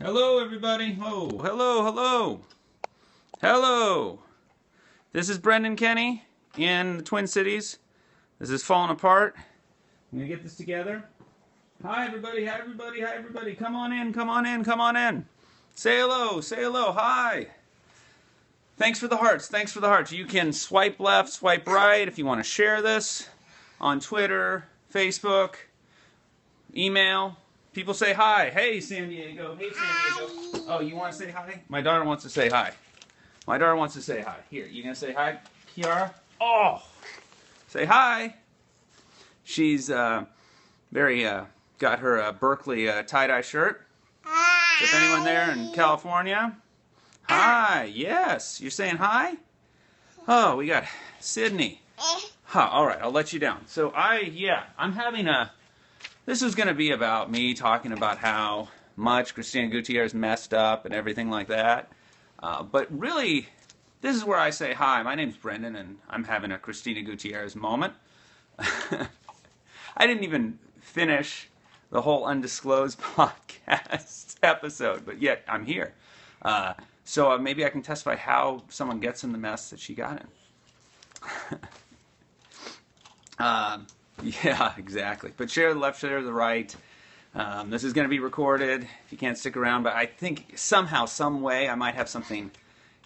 Hello, everybody. Oh, hello, hello. Hello. This is Brendan Kenny in the Twin Cities. This is Falling Apart. I'm going to get this together. Hi, everybody. Hi, everybody. Hi, everybody. Come on in. Come on in. Come on in. Say hello. Say hello. Hi. Thanks for the hearts. Thanks for the hearts. You can swipe left, swipe right if you want to share this on Twitter, Facebook, email. People say hi. Hey, San Diego. Hey, San Diego. Oh, you want to say hi? My daughter wants to say hi. My daughter wants to say hi. Here, you going to say hi, Kiara? Oh! Say hi. She's got her Berkeley tie-dye shirt. Hi. If anyone there in California? Hi. Yes. You're saying hi? Oh, we got Sydney. Huh, all right, I'll let you down. So I'm having this is going to be about me talking about how much Christina Gutierrez messed up and everything like that. But really, this is where I say hi. My name's Brendan, and I'm having a Christina Gutierrez moment. I didn't even finish the whole Undisclosed podcast episode, but yet I'm here. So maybe I can testify how someone gets in the mess that she got in. Yeah, exactly. But share the left, share the right. This is going to be recorded if you can't stick around, but I think somehow, some way, I might have something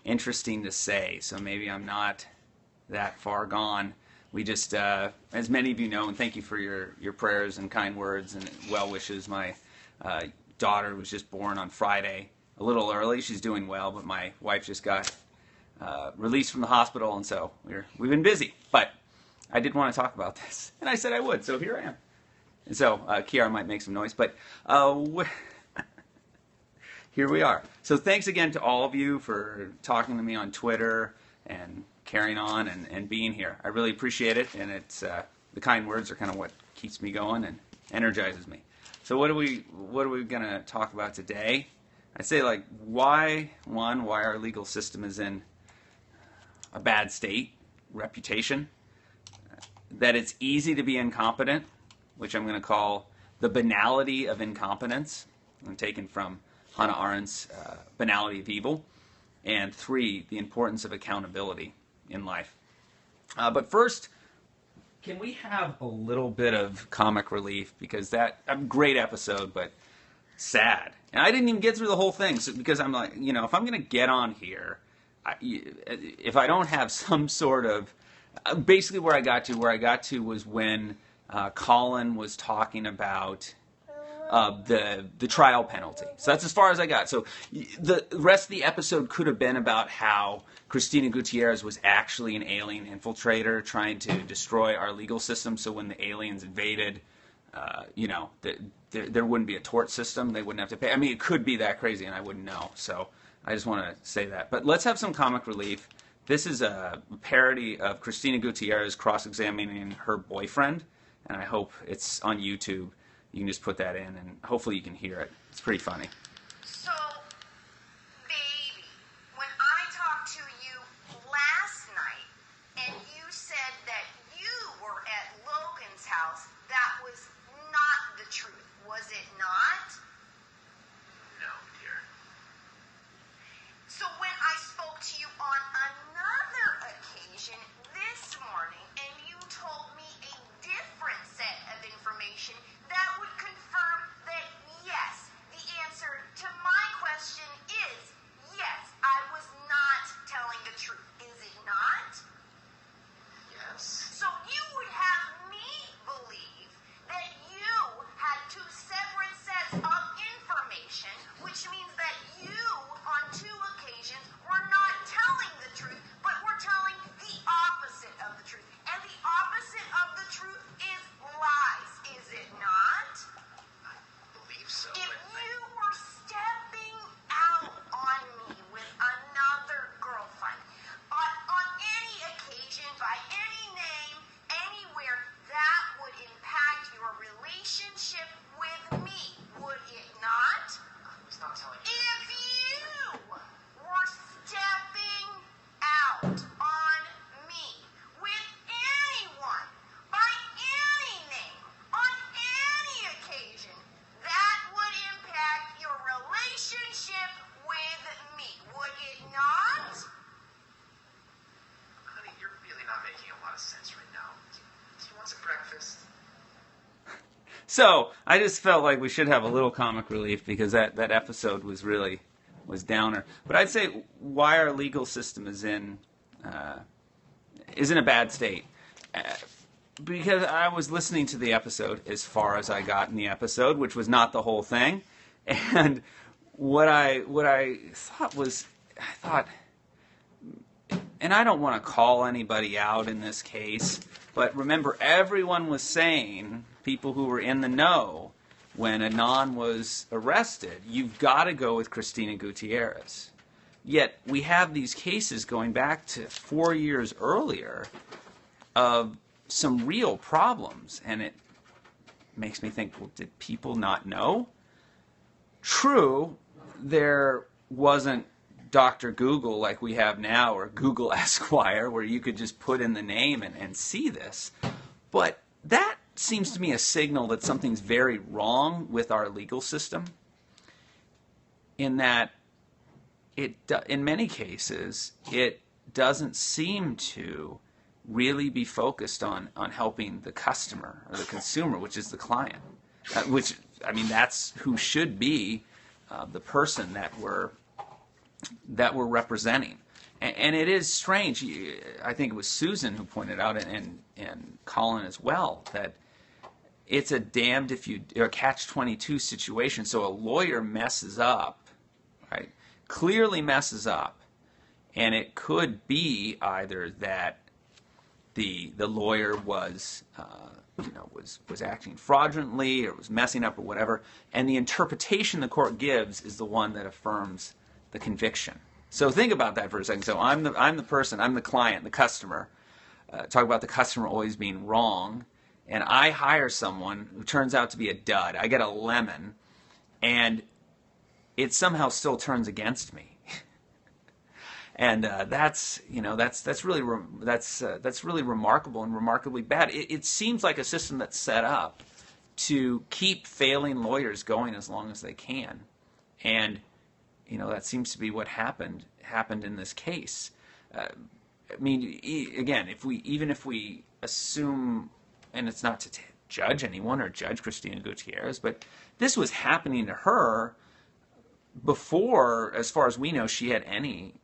interesting to say. So maybe I'm not that far gone. We just, as many of you know, and thank you for your prayers and kind words and well wishes. My daughter was just born on Friday, a little early. She's doing well, but my wife just got released from the hospital, and so we've been busy. But I did want to talk about this, and I said I would, so here I am. And so Kiara might make some noise, but here we are. So thanks again to all of you for talking to me on Twitter and carrying on and being here. I really appreciate it, and it's the kind words are kind of what keeps me going and energizes me. So what are we going to talk about today? I'd say why our legal system is in a bad state, reputation, that it's easy to be incompetent, which I'm going to call the banality of incompetence. I'm taken from Hannah Arendt's Banality of Evil. And 3, the importance of accountability in life. But first, can we have a little bit of comic relief? Because that, a great episode, but sad. And I didn't even get through the whole thing, because I'm like, if I'm going to get on here, if I don't have some sort of, basically where I got to was when Colin was talking about the trial penalty. So that's as far as I got. So the rest of the episode could have been about how Christina Gutierrez was actually an alien infiltrator trying to destroy our legal system. So when the aliens invaded, there wouldn't be a tort system. They wouldn't have to pay. I mean, it could be that crazy, and I wouldn't know. So I just want to say that. But let's have some comic relief. This is a parody of Christina Gutierrez cross-examining her boyfriend, and I hope it's on YouTube. You can just put that in, and hopefully you can hear it. It's pretty funny. So, baby, when I talked to you last night, and you said that you were at Logan's house, that was not the truth, was it not? No, dear. So when I spoke to you on another occasion this morning, and you told me a different set of information that would confirm that, yes, the answer So I just felt like we should have a little comic relief because that episode was downer. But I'd say why our legal system is in a bad state. Because I was listening to the episode as far as I got in the episode, which was not the whole thing. And what I thought, and I don't want to call anybody out in this case, but remember, everyone was saying, people who were in the know, when Anon was arrested, you've got to go with Cristina Gutierrez. Yet we have these cases going back to 4 years earlier of some real problems, and it makes me think, well, did people not know? True, there wasn't Dr. Google like we have now, or Google Esquire, where you could just put in the name and see this. But that seems to me a signal that something's very wrong with our legal system, in that in many cases, it doesn't seem to really be focused on helping the customer or the consumer, which is the client. That's who should be the person that we're representing. And it is strange. I think it was Susan who pointed out, and Colin as well, that it's a damned if you a catch-22 situation. So a lawyer messes up, right? Clearly messes up, and it could be either that the lawyer was acting fraudulently or was messing up or whatever, and the interpretation the court gives is the one that affirms the conviction. So think about that for a second. So I'm the person, I'm the client, the customer. Talk about the customer always being wrong, and I hire someone who turns out to be a dud. I get a lemon, and it somehow still turns against me. And that's really remarkable and remarkably bad. It seems like a system that's set up to keep failing lawyers going as long as they can, and that seems to be what happened in this case. Again, if we assume, and it's not to judge anyone or judge Cristina Gutierrez, but this was happening to her before, as far as we know, she had any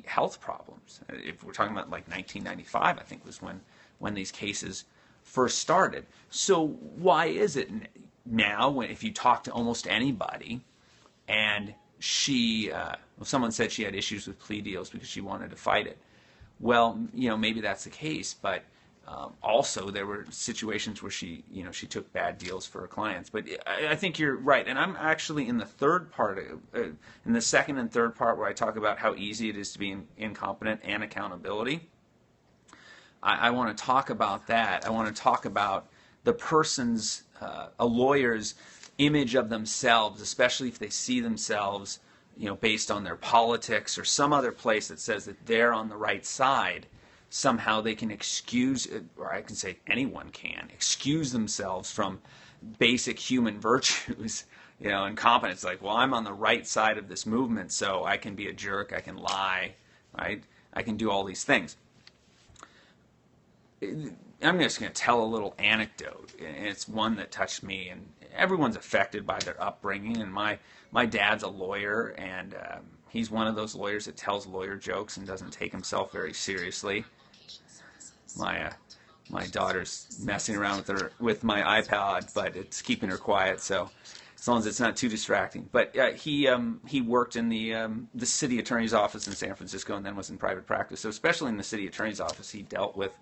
health problems. If we're talking about like 1995, I think was when these cases first started. So why is it now, if you talk to almost anybody, and someone said she had issues with plea deals because she wanted to fight it. Well, maybe that's the case, but also there were situations where she took bad deals for her clients. But I think you're right, and I'm actually in the third part, in the second and third part, where I talk about how easy it is to be incompetent and accountability. I want to talk about that. I want to talk about the person's, a lawyer's image of themselves, especially if they see themselves, based on their politics or some other place that says that they're on the right side. Somehow they can excuse, or I can say anyone can, excuse themselves from basic human virtues, incompetence. Like, well, I'm on the right side of this movement, so I can be a jerk, I can lie, right? I can do all these things. I'm just going to tell a little anecdote, and it's one that touched me, and everyone's affected by their upbringing, and my dad's a lawyer, and he's one of those lawyers that tells lawyer jokes and doesn't take himself very seriously. My daughter's messing around with my iPod, but it's keeping her quiet, so as long as it's not too distracting. But he worked in the city attorney's office in San Francisco, and then was in private practice. So especially in the city attorney's office, he dealt with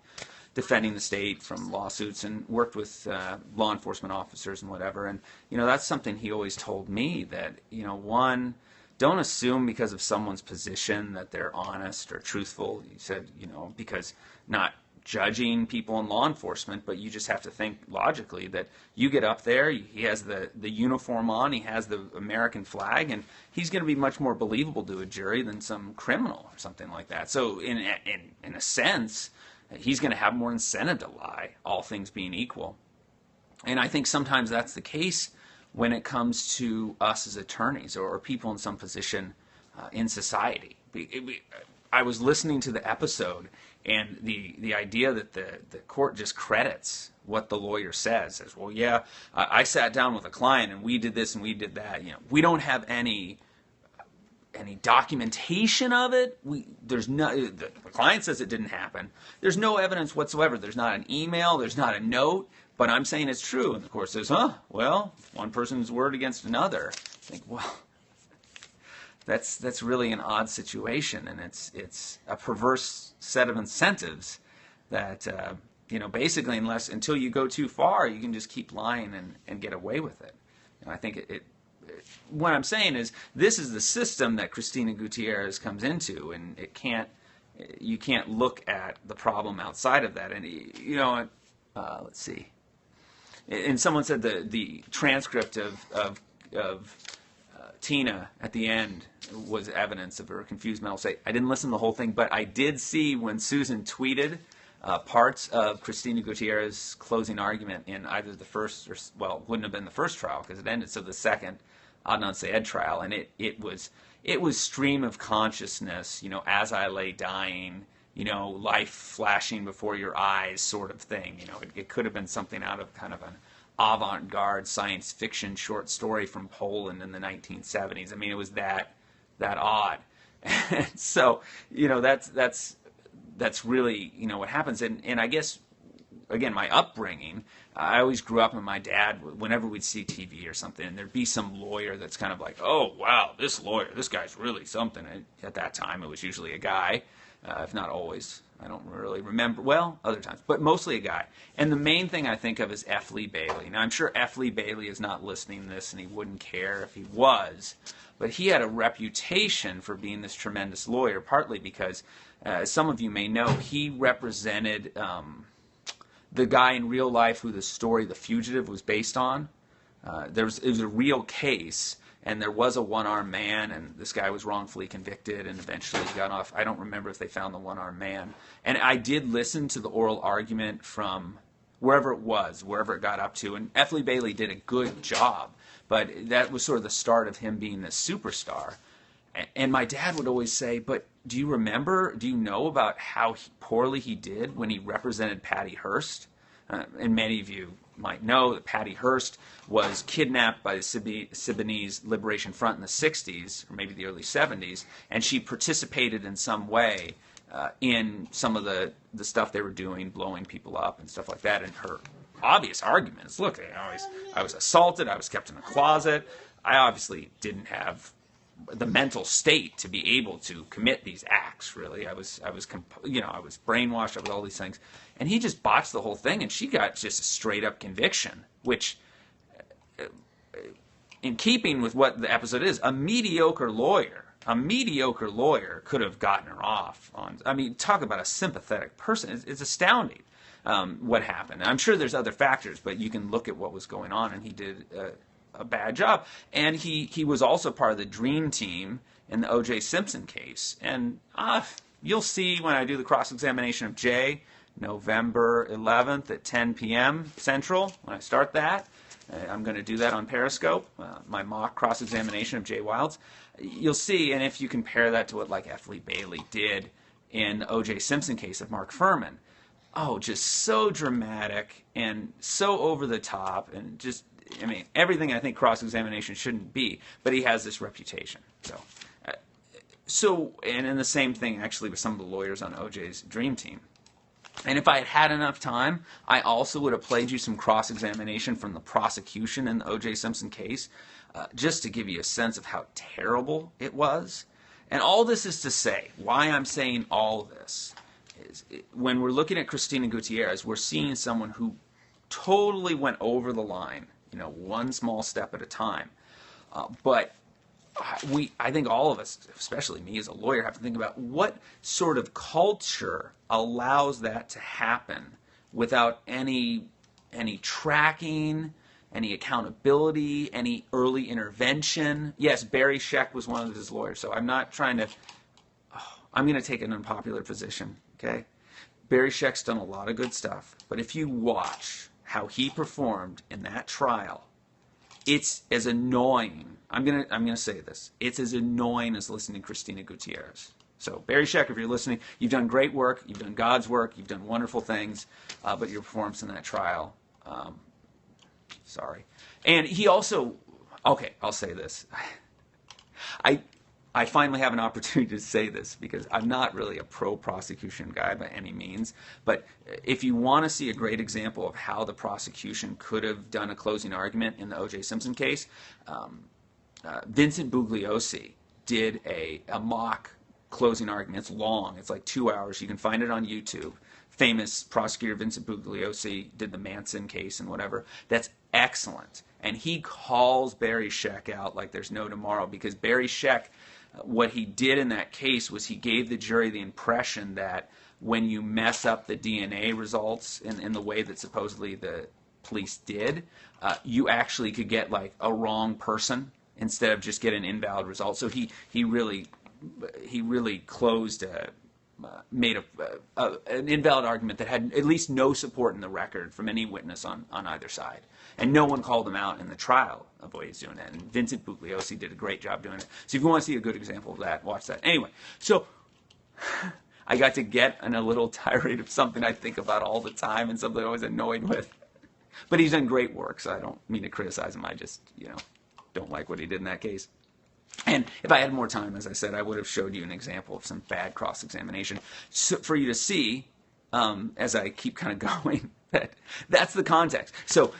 defending the state from lawsuits and worked with law enforcement officers and whatever. And that's something he always told me, that one, don't assume because of someone's position that they're honest or truthful. He said, because not judging people in law enforcement, but you just have to think logically that you get up there, he has the uniform on, he has the American flag, and he's going to be much more believable to a jury than some criminal or something like that. So in a sense, he's going to have more incentive to lie, all things being equal. And I think sometimes that's the case when it comes to us as attorneys or people in some position in society. I was listening to the episode, and the idea that the court just credits what the lawyer says, as well, yeah, I sat down with a client and we did this and we did that. We don't have any documentation of it. There's no, the client says it didn't happen. There's no evidence whatsoever. There's not an email. There's not a note. But I'm saying it's true. And the court says, well, one person's word against another. I think, well, that's really an odd situation, and it's a perverse set of incentives that basically until you go too far, you can just keep lying and get away with it. I think what I'm saying is this is the system that Cristina Gutierrez comes into, and you can't look at the problem outside of that. And let's see. And someone said the transcript of Tina at the end was evidence of her confused mental state. I didn't listen to the whole thing, but I did see when Susan tweeted parts of Cristina Gutierrez's closing argument in either the first it wouldn't have been the first trial because it ended, so the second Adnan Syed trial, and it was stream of consciousness, as I lay dying, life flashing before your eyes sort of thing. It could have been something out of kind of an avant-garde science fiction short story from Poland in the 1970s. I mean, it was that odd. And so, that's really, what happens. And I guess, again, my upbringing, I always grew up with my dad, whenever we'd see TV or something, and there'd be some lawyer that's kind of like, oh, wow, this guy's really something. And at that time, it was usually a guy, if not always. I don't really remember. Well, other times, but mostly a guy. And the main thing I think of is F. Lee Bailey. Now, I'm sure F. Lee Bailey is not listening to this, and he wouldn't care if he was. But he had a reputation for being this tremendous lawyer, partly because, as some of you may know, he represented the guy in real life who the story The Fugitive was based on. It was a real case. And there was a one-armed man, and this guy was wrongfully convicted and eventually got off. I don't remember if they found the one-armed man. And I did listen to the oral argument from wherever it got up to. And F. Lee Bailey did a good job. But that was sort of the start of him being this superstar. And my dad would always say, but do you know about how poorly he did when he represented Patty Hearst? And many of you might know that Patty Hearst was kidnapped by the Sudanese Liberation Front in the 60s, or maybe the early 70s, and she participated in some way in some of the stuff they were doing, blowing people up and stuff like that. And her obvious argument is, look, I was assaulted, I was kept in a closet, I obviously didn't have the mental state to be able to commit these acts, really. I was brainwashed, I was all these things. And he just botched the whole thing, and she got just a straight-up conviction, which, in keeping with what the episode is, a mediocre lawyer could have gotten her off on. I mean, talk about a sympathetic person. It's astounding what happened. I'm sure there's other factors, but you can look at what was going on, and he did a bad job. And he was also part of the dream team in the O.J. Simpson case. And you'll see when I do the cross-examination of Jay, November 11th at 10 p.m. Central, when I start that. I'm going to do that on Periscope, my mock cross-examination of Jay Wilds. You'll see, and if you compare that to what like F. Lee Bailey did in the O.J. Simpson case of Mark Furman, just so dramatic and so over the top, and just, everything I think cross-examination shouldn't be, but he has this reputation. And in the same thing, actually, with some of the lawyers on O.J.'s dream team. And if I had enough time, I also would have played you some cross-examination from the prosecution in the O.J. Simpson case, just to give you a sense of how terrible it was. And all this is to say, why I'm saying all of this, is when we're looking at Cristina Gutierrez, we're seeing someone who totally went over the line, one small step at a time. But I think all of us, especially me as a lawyer, have to think about what sort of culture allows that to happen without any tracking, any accountability, any early intervention. Yes, Barry Scheck was one of his lawyers, so I'm not trying to... I'm going to take an unpopular position, okay? Barry Scheck's done a lot of good stuff, but if you watch how he performed in that trial, it's as annoying. I'm gonna say this. It's as annoying as listening to Cristina Gutierrez. So Barry Scheck, if you're listening, you've done great work. You've done God's work. You've done wonderful things. But your performance in that trial, sorry. And he also, okay, I'll say this. I finally have an opportunity to say this because I'm not really a pro-prosecution guy by any means. But if you want to see a great example of how the prosecution could have done a closing argument in the O.J. Simpson case, Vincent Bugliosi did a mock closing argument. It's long. It's like 2 hours. You can find it on YouTube. Famous prosecutor Vincent Bugliosi did the Manson case and whatever. That's excellent. And he calls Barry Scheck out like there's no tomorrow because Barry Scheck, what he did in that case was he gave the jury the impression that when you mess up the DNA results in the way that supposedly the police did, you actually could get like a wrong person instead of just get an invalid result. So he really closed made an invalid argument that had at least no support in the record from any witness on either side. And no one called him out in the trial of what he's doing that. And Vincent Bugliosi did a great job doing it. So if you want to see a good example of that, watch that. Anyway, so I got to get in a little tirade of something I think about all the time and something I'm always annoyed with. But he's done great work, so I don't mean to criticize him. I just, don't like what he did in that case. And if I had more time, as I said, I would have showed you an example of some bad cross-examination for you to see, as I keep kind of going, that's the context. So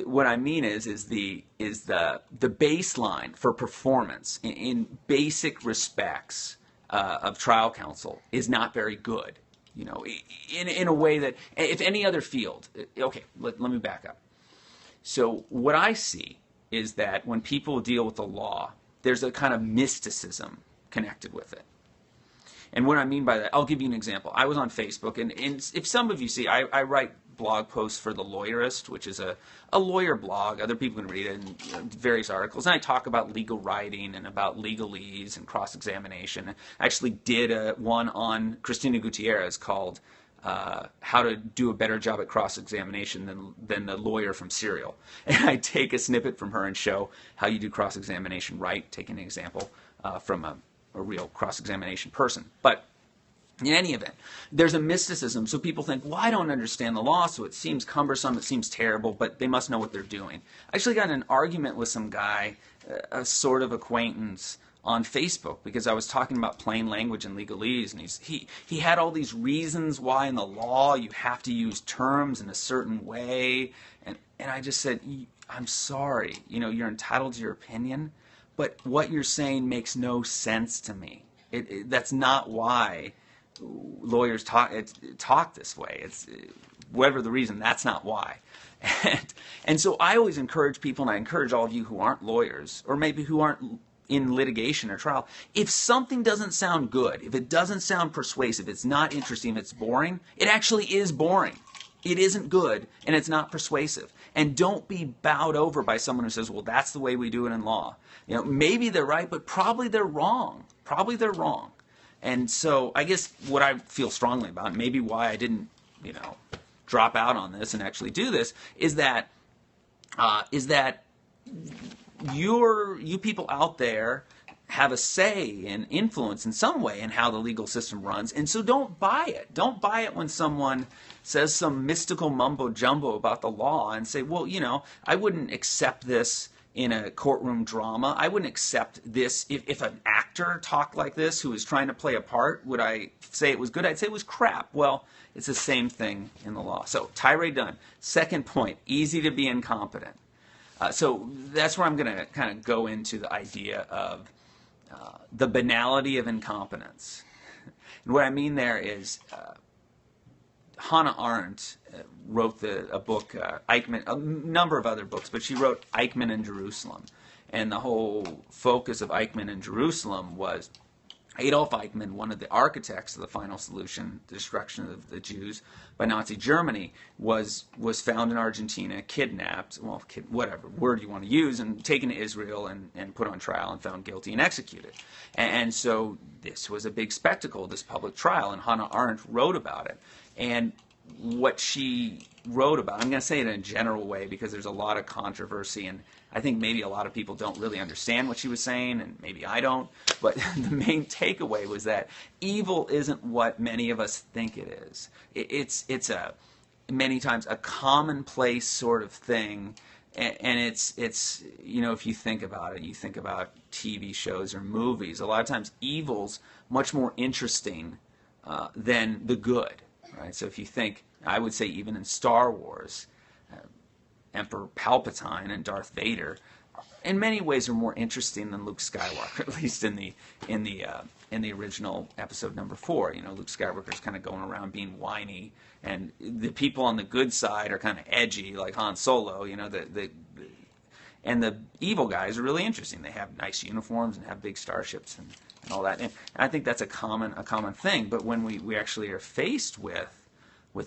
what I mean is the baseline for performance in basic respects of trial counsel is not very good. In a way that if any other field, okay, let me back up. So what I see is that when people deal with the law, there's a kind of mysticism connected with it. And what I mean by that, I'll give you an example. I was on Facebook, and if some of you see, I write blog posts for The Lawyerist, which is a lawyer blog. Other people can read it in various articles. And I talk about legal writing and about legalese and cross-examination. I actually did one on Christina Gutierrez called How to Do a Better Job at Cross-Examination than the Lawyer from Serial. And I take a snippet from her and show how you do cross-examination right, taking an example from a real cross-examination person. But in any event, there's a mysticism. So people think, well, I don't understand the law, so it seems cumbersome, it seems terrible, but they must know what they're doing. I actually got in an argument with some guy, a sort of acquaintance, on Facebook because I was talking about plain language and legalese, and he had all these reasons why in the law you have to use terms in a certain way, and I just said, I'm sorry, you're entitled to your opinion, but what you're saying makes no sense to me. That's not why lawyers talk this way. It's whatever the reason, that's not why. And so I always encourage people, and I encourage all of you who aren't lawyers, or maybe who aren't in litigation or trial, if something doesn't sound good, if it doesn't sound persuasive, it's not interesting, if it's boring, it actually is boring. It isn't good, and it's not persuasive. And don't be bowed over by someone who says, well, that's the way we do it in law. Maybe they're right, but probably they're wrong. Probably they're wrong. And so I guess what I feel strongly about, maybe why I didn't, drop out on this and actually do this, is that you people out there have a say and influence in some way in how the legal system runs, and so don't buy it. Don't buy it when someone says some mystical mumbo-jumbo about the law and say, well, I wouldn't accept this in a courtroom drama. I wouldn't accept this if an actor talked like this who was trying to play a part. Would I say it was good? I'd say it was crap. Well, it's the same thing in the law. So tirade done. Second point, easy to be incompetent. So that's where I'm going to kind of go into the idea of the banality of incompetence. And what I mean there is Hannah Arendt wrote a book, Eichmann, a number of other books, but she wrote Eichmann in Jerusalem. And the whole focus of Eichmann in Jerusalem was Adolf Eichmann, one of the architects of the final solution, the destruction of the Jews by Nazi Germany, was found in Argentina, kidnapped, whatever word you want to use, and taken to Israel and put on trial and found guilty and executed. And so this was a big spectacle, this public trial, and Hannah Arendt wrote about it. And what she wrote about. I'm going to say it in a general way because there's a lot of controversy, and I think maybe a lot of people don't really understand what she was saying, and maybe I don't. But the main takeaway was that evil isn't what many of us think it is. It's a many times a commonplace sort of thing, and it's if you think about it, you think about TV shows or movies. A lot of times, evil's much more interesting than the good, right? So if you think, I would say even in Star Wars, Emperor Palpatine and Darth Vader, in many ways, are more interesting than Luke Skywalker, at least in the original episode number 4. Luke Skywalker's kind of going around being whiny, and the people on the good side are kind of edgy, like Han Solo. And the evil guys are really interesting. They have nice uniforms and have big starships and all that. And I think that's a common thing. But when we actually are faced with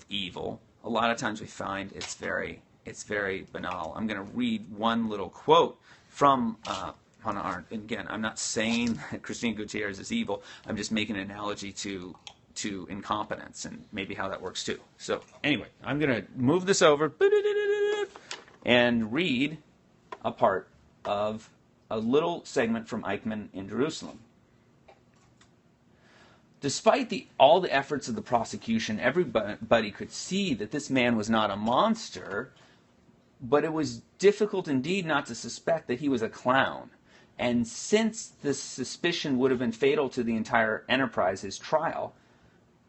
evil, a lot of times we find it's very banal. I'm going to read one little quote from Hannah Arendt. And again, I'm not saying that Christina Gutierrez is evil. I'm just making an analogy to incompetence and maybe how that works too. So anyway, I'm going to move this over and read a part of a little segment from Eichmann in Jerusalem. Despite all the efforts of the prosecution, everybody could see that this man was not a monster, but it was difficult indeed not to suspect that he was a clown. And since this suspicion would have been fatal to the entire enterprise, his trial,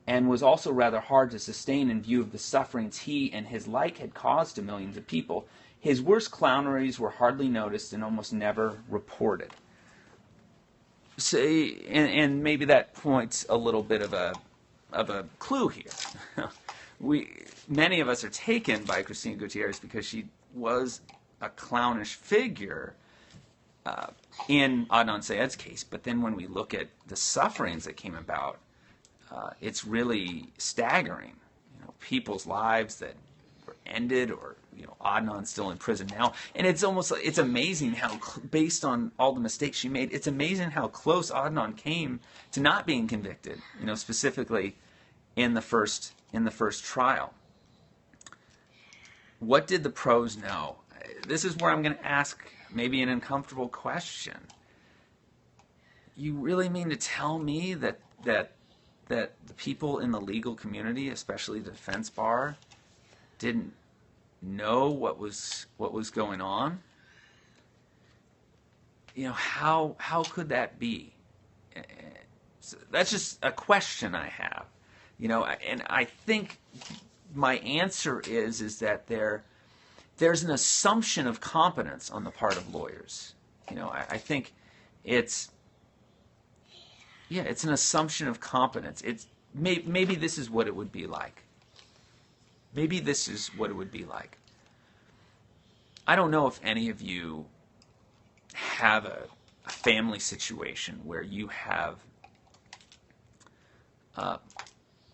and was also rather hard to sustain in view of the sufferings he and his like had caused to millions of people, his worst clowneries were hardly noticed and almost never reported. So, and maybe that points a little bit of a clue here. Many of us are taken by Christina Gutierrez because she was a clownish figure in Adnan Syed's case. But then when we look at the sufferings that came about, it's really staggering. People's lives that were ended, or Adnan's still in prison now, and it's amazing how, based on all the mistakes she made, it's amazing how close Adnan came to not being convicted. Specifically in the first trial. What did the pros know? This is where I'm going to ask maybe an uncomfortable question. You really mean to tell me that the people in the legal community, especially the defense bar, didn't know what was going on? How could that be? So that's just a question I have. And I think my answer is that there's an assumption of competence on the part of lawyers. I think it's an assumption of competence. Maybe this is what it would be like. Maybe this is what it would be like. I don't know if any of you have a family situation where you have...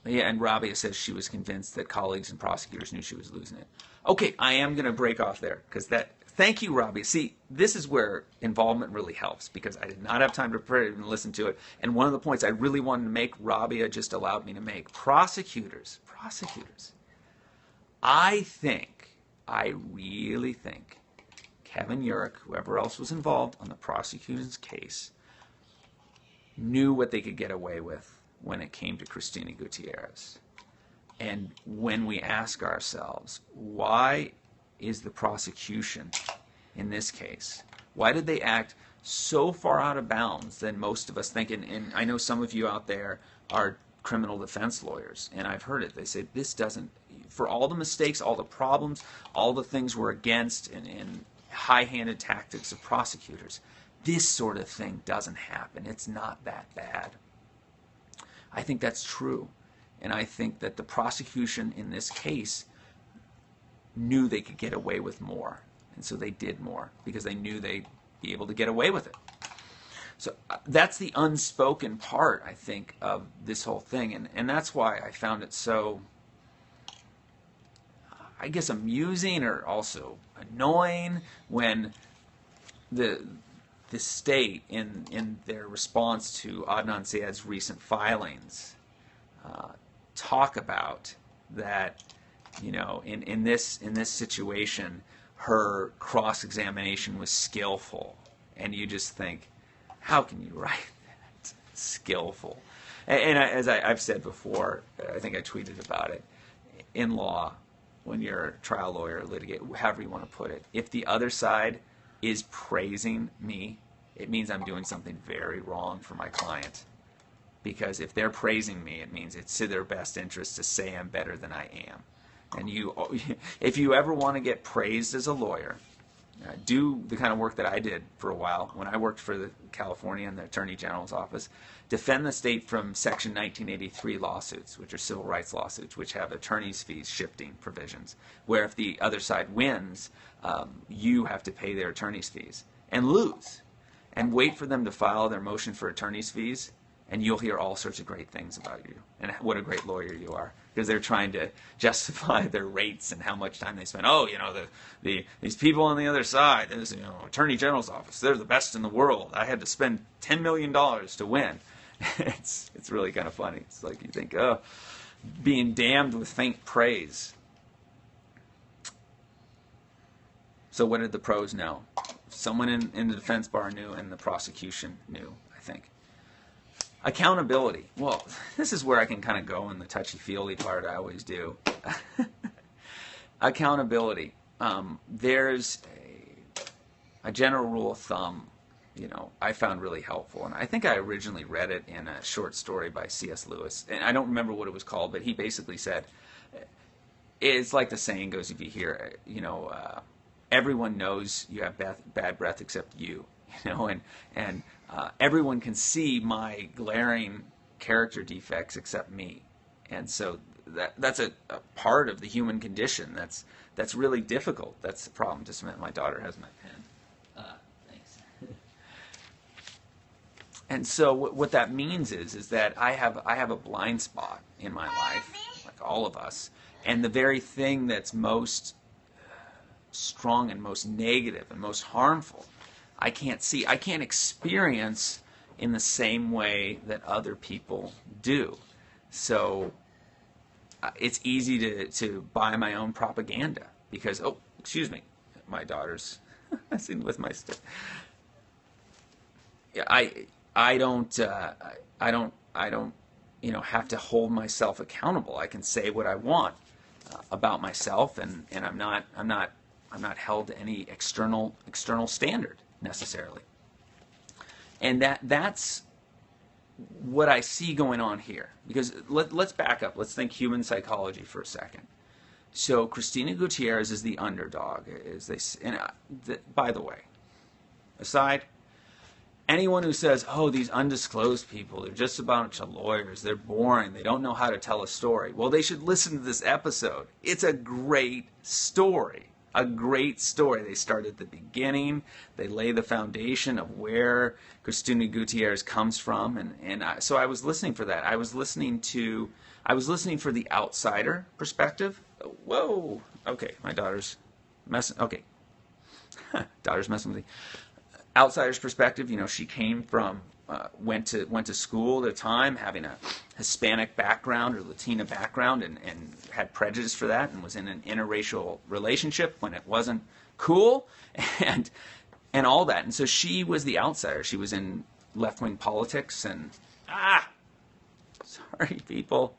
and Rabia says she was convinced that colleagues and prosecutors knew she was losing it. Okay, I am going to break off there, because thank you, Rabia. See, this is where involvement really helps, because I did not have time to prepare and listen to it. And one of the points I really wanted to make, Rabia just allowed me to make. Prosecutors. I really think Kevin Urich, whoever else was involved on the prosecution's case, knew what they could get away with when it came to Christina Gutierrez. And when we ask ourselves, why is the prosecution in this case, why did they act so far out of bounds than most of us think? And I know some of you out there are criminal defense lawyers, and I've heard it. They say this doesn't, for all the mistakes, all the problems, all the things we're against, and high-handed tactics of prosecutors, this sort of thing doesn't happen. It's not that bad. I think that's true. And I think that the prosecution in this case knew they could get away with more. And so they did more because they knew they'd be able to get away with it. So that's the unspoken part, I think, of this whole thing. And that's why I found it so, I guess, amusing or also annoying when the state, in their response to Adnan Syed's recent filings, talk about that, in this situation, her cross-examination was skillful. And you just think, how can you write that? Skillful. As I've said before, I think I tweeted about it, in law, when you're a trial lawyer, litigate, however you want to put it, if the other side is praising me, it means I'm doing something very wrong for my client. Because if they're praising me, it means it's to their best interest to say I'm better than I am. And if you ever want to get praised as a lawyer, do the kind of work that I did for a while when I worked for the California and the Attorney General's office. Defend the state from Section 1983 lawsuits, which are civil rights lawsuits, which have attorney's fees shifting provisions, where if the other side wins, you have to pay their attorney's fees and lose. And wait for them to file their motion for attorney's fees, and you'll hear all sorts of great things about you and what a great lawyer you are, because they're trying to justify their rates and how much time they spend. Oh, these people on the other side, this Attorney General's office, they're the best in the world. I had to spend $10 million to win. It's really kind of funny. It's like you think, oh, being damned with faint praise. So what did the pros know? Someone in the defense bar knew, and the prosecution knew, I think. Accountability. Well, this is where I can kind of go in the touchy-feely part. I always do. Accountability. There's a general rule of thumb, I found really helpful. And I think I originally read it in a short story by C.S. Lewis. And I don't remember what it was called, but he basically said, it's like the saying goes, if you hear, everyone knows you have bad breath except you. And everyone can see my glaring character defects except me, and so that's a part of the human condition. That's really difficult. That's the problem. Just a minute, my daughter has my pen. Thanks. And so what that means is that I have a blind spot in my life, like all of us, and the very thing that's most strong and most negative and most harmful, I can't see. I can't experience in the same way that other people do. So it's easy to buy my own propaganda because, oh, excuse me, my daughter's messing with my stuff. Yeah, I don't have to hold myself accountable. I can say what I want about myself, and I'm not held to any external standard necessarily. And that's what I see going on here. Because let's back up. Let's think human psychology for a second. So Christina Gutierrez is the underdog. By the way, aside, anyone who says, oh, these undisclosed people, they're just a bunch of lawyers, they're boring, they don't know how to tell a story. Well, they should listen to this episode. It's a great story. A great story. They start at the beginning. They lay the foundation of where Christina Gutierrez comes from, so I was listening for that. I was listening for the outsider perspective. Whoa. Okay, my daughter's messing. Okay, daughter's messing with me. Outsider's perspective. She came from went to school at a time having a Hispanic background or Latina background and had prejudice for that and was in an interracial relationship when it wasn't cool and all that. And so she was the outsider. She was in left-wing politics and sorry people.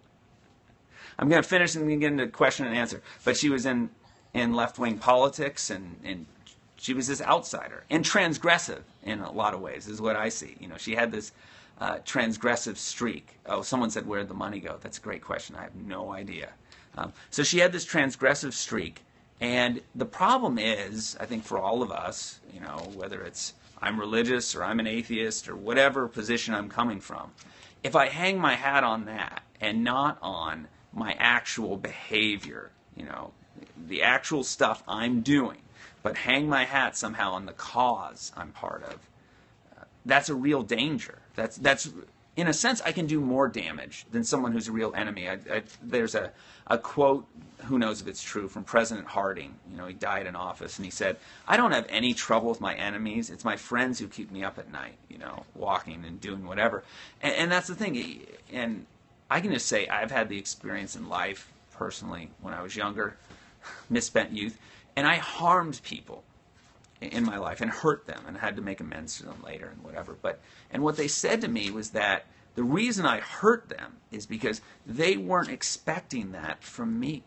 I'm going to finish and get into question and answer. But she was in left-wing politics and she was this outsider and transgressive in a lot of ways, is what I see. She had this transgressive streak. Oh, someone said, where'd the money go? That's a great question. I have no idea. So she had this transgressive streak. And the problem is, I think for all of us, whether it's I'm religious or I'm an atheist or whatever position I'm coming from, if I hang my hat on that and not on my actual behavior, the actual stuff I'm doing, but hang my hat somehow on the cause I'm part of, that's a real danger. That's in a sense, I can do more damage than someone who's a real enemy. There's a quote, who knows if it's true, from President Harding. He died in office, and he said, I don't have any trouble with my enemies. It's my friends who keep me up at night, walking and doing whatever. And that's the thing. And I can just say I've had the experience in life personally when I was younger, misspent youth, and I harmed people in my life and hurt them and had to make amends to them later and whatever. And what they said to me was that the reason I hurt them is because they weren't expecting that from me.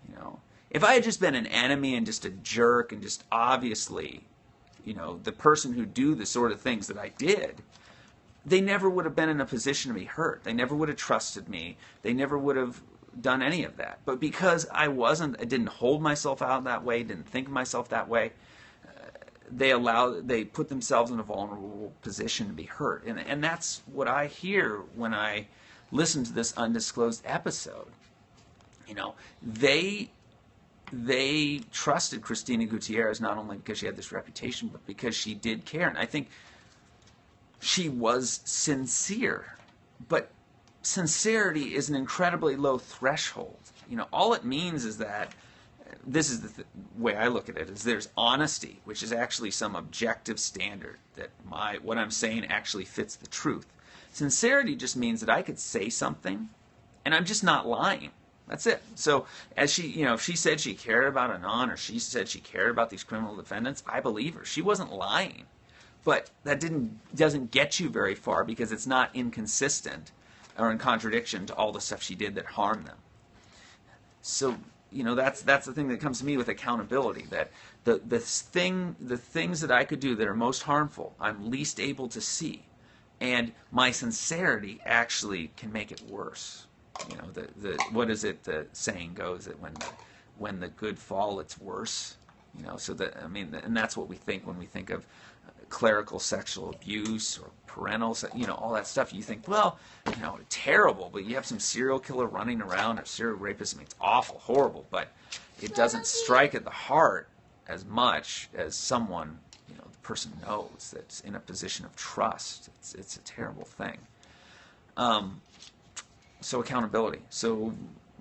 You know, if I had just been an enemy and just a jerk and just obviously, you know, the person who do the sort of things that I did, they never would have been in a position to be hurt. They never would have trusted me. They never would have done any of that. But because I didn't hold myself out that way, didn't think of myself that way, they put themselves in a vulnerable position to be hurt. And that's what I hear when I listen to this Undisclosed episode. You know, they trusted Christina Gutierrez not only because she had this reputation, but because she did care. And I think she was sincere. But sincerity is an incredibly low threshold. You know, all it means is that, this is the way I look at it, is there's honesty, which is actually some objective standard that what I'm saying actually fits the truth. Sincerity just means that I could say something and I'm just not lying. That's it. So as if she said she cared about Anon, or she said she cared about these criminal defendants, I believe her. She wasn't lying. But that doesn't get you very far because it's not inconsistent or in contradiction to all the stuff she did that harmed them. So, you know, that's the thing that comes to me with accountability, that the things that I could do that are most harmful, I'm least able to see. And my sincerity actually can make it worse. You know, what is it, the saying goes that when the good fall, it's worse. You know, so that, I mean, and that's what we think when we think of clerical sexual abuse or parental, you know, all that stuff. You think, well, you know, terrible, but you have some serial killer running around or serial rapist. I mean, it's awful, horrible, but it doesn't strike at the heart as much as someone, you know, the person knows that's in a position of trust. It's a terrible thing. So accountability. So,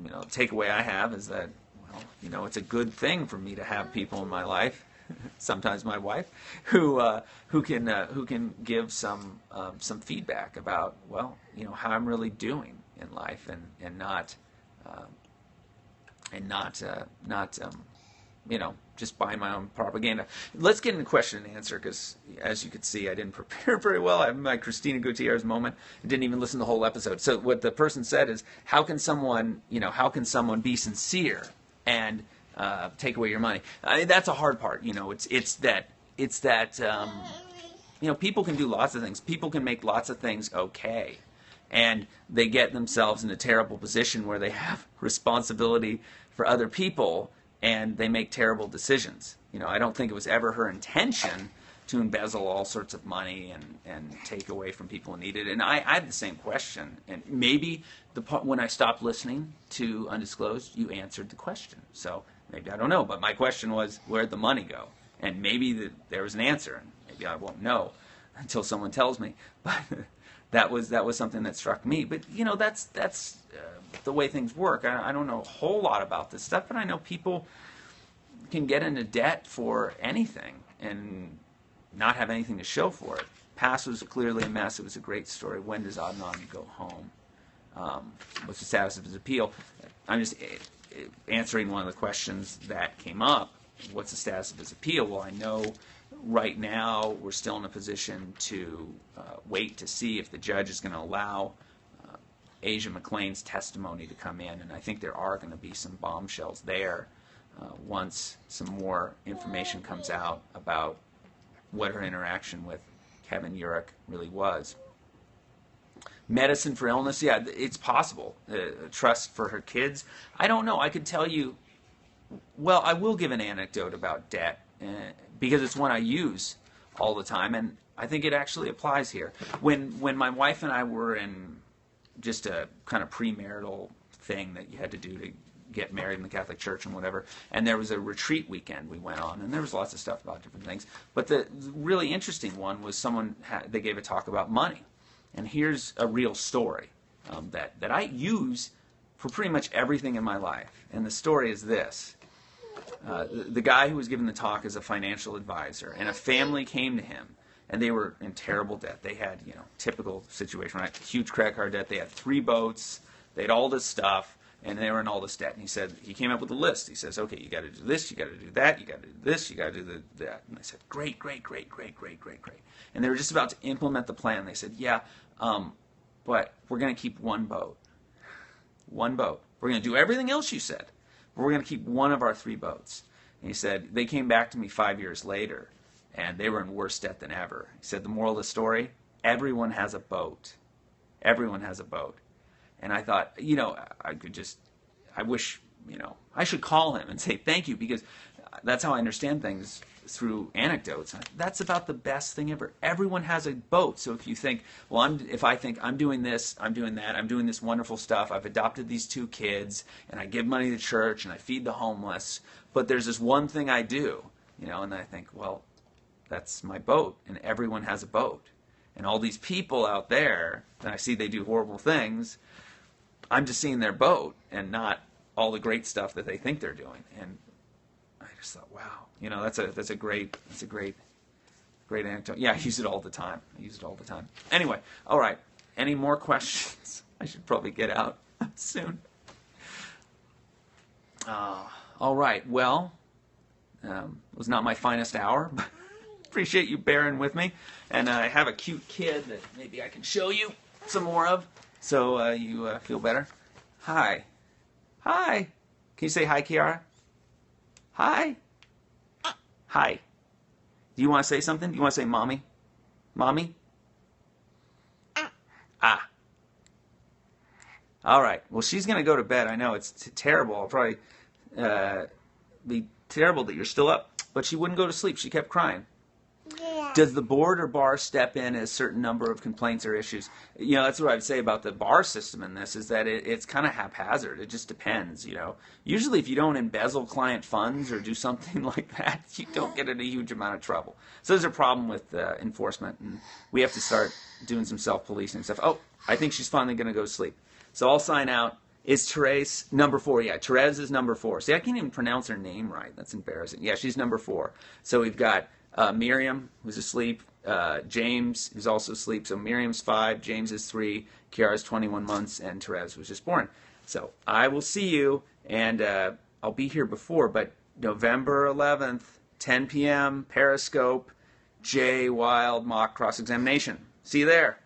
you know, the takeaway I have is that, well, you know, it's a good thing for me to have people in my life, sometimes my wife, who can give some feedback about, well, you know, how I'm really doing in life, and not you know, just buying my own propaganda. Let's get into question and answer, because as you can see, I didn't prepare very well. I have my Christina Gutierrez moment. I didn't even listen to the whole episode. So what the person said is, how can someone be sincere and take away your money? That's a hard part. You know, it's that you know, people can do lots of things. People can make lots of things okay, and they get themselves in a terrible position where they have responsibility for other people, and they make terrible decisions. You know, I don't think it was ever her intention to embezzle all sorts of money and take away from people who need it. And I had the same question. And maybe when I stopped listening to Undisclosed, you answered the question. So maybe, I don't know. But my question was, where'd the money go? And maybe there was an answer. And maybe I won't know until someone tells me. But that was something that struck me. But, you know, that's the way things work. I don't know a whole lot about this stuff, but I know people can get into debt for anything and not have anything to show for it. Past was clearly a mess. It was a great story. When does Adnan go home? What's the status of his appeal? I'm just answering one of the questions that came up. What's the status of his appeal? Well, I know right now we're still in a position to wait to see if the judge is going to allow Asia McClain's testimony to come in, and I think there are going to be some bombshells there once some more information comes out about what her interaction with Kevin Urich really was. Medicine for illness, yeah, it's possible. Trust for her kids, I don't know. I could tell you, well, I will give an anecdote about debt because it's one I use all the time, and I think it actually applies here. When my wife and I were in just a kind of premarital thing that you had to do to get married in the Catholic Church and whatever, and there was a retreat weekend we went on, and there was lots of stuff about different things. But the really interesting one was they gave a talk about money. And here's a real story that I use for pretty much everything in my life. And the story is this. The guy who was giving the talk is a financial advisor, and a family came to him, and they were in terrible debt. They had, you know, typical situation, right? Huge credit card debt. They had 3 boats. They had all this stuff. and they were in all this debt. And he said, he came up with a list. He says, okay, you got to do this, you got to do that, you got to do this, you got to do that. And I said, great. And they were just about to implement the plan. They said, yeah, but we're going to keep one boat. One boat. We're going to do everything else you said, but we're going to keep one of our 3 boats. And he said, they came back to me 5 years later, and they were in worse debt than ever. He said, the moral of the story, everyone has a boat. Everyone has a boat. And I thought, I wish, I should call him and say thank you, because that's how I understand things, through anecdotes. That's about the best thing ever. Everyone has a boat. So if you think, if I think I'm doing this, I'm doing that, I'm doing this wonderful stuff, I've adopted these 2 kids, and I give money to church, and I feed the homeless, but there's this one thing I do, and I think, well, that's my boat, and everyone has a boat. And all these people out there, and I see they do horrible things, I'm just seeing their boat and not all the great stuff that they think they're doing. And I just thought, wow, that's a great anecdote. Yeah, I use it all the time. Anyway, all right. Any more questions? I should probably get out soon. All right. Well, it was not my finest hour, but appreciate you bearing with me. And I have a cute kid that maybe I can show you some more of, so you feel better. Hi. Can you say hi, Kiara? Hi. Hi. Do you want to say something? Do you want to say mommy? Mommy? Ah. All right. Well, she's going to go to bed. I know it's terrible. I'll probably be terrible that you're still up. But she wouldn't go to sleep. She kept crying. Yeah. Does the board or bar step in a certain number of complaints or issues? That's what I'd say about the bar system in this, is that it's kind of haphazard. It just depends, Usually if you don't embezzle client funds or do something like that, you don't get in a huge amount of trouble. So there's a problem with enforcement, and we have to start doing some self-policing and stuff. Oh, I think she's finally going to go to sleep. So I'll sign out. Is Therese number 4? Yeah, Therese is number 4. See, I can't even pronounce her name right. That's embarrassing. Yeah, she's number 4. So we've got Miriam, who's asleep, James, who's also asleep. So Miriam's 5, James is 3, Kiara's 21 months, and Therese was just born. So I will see you, and I'll be here before, but November 11th, 10 p.m., Periscope, J. Wild mock cross-examination. See you there.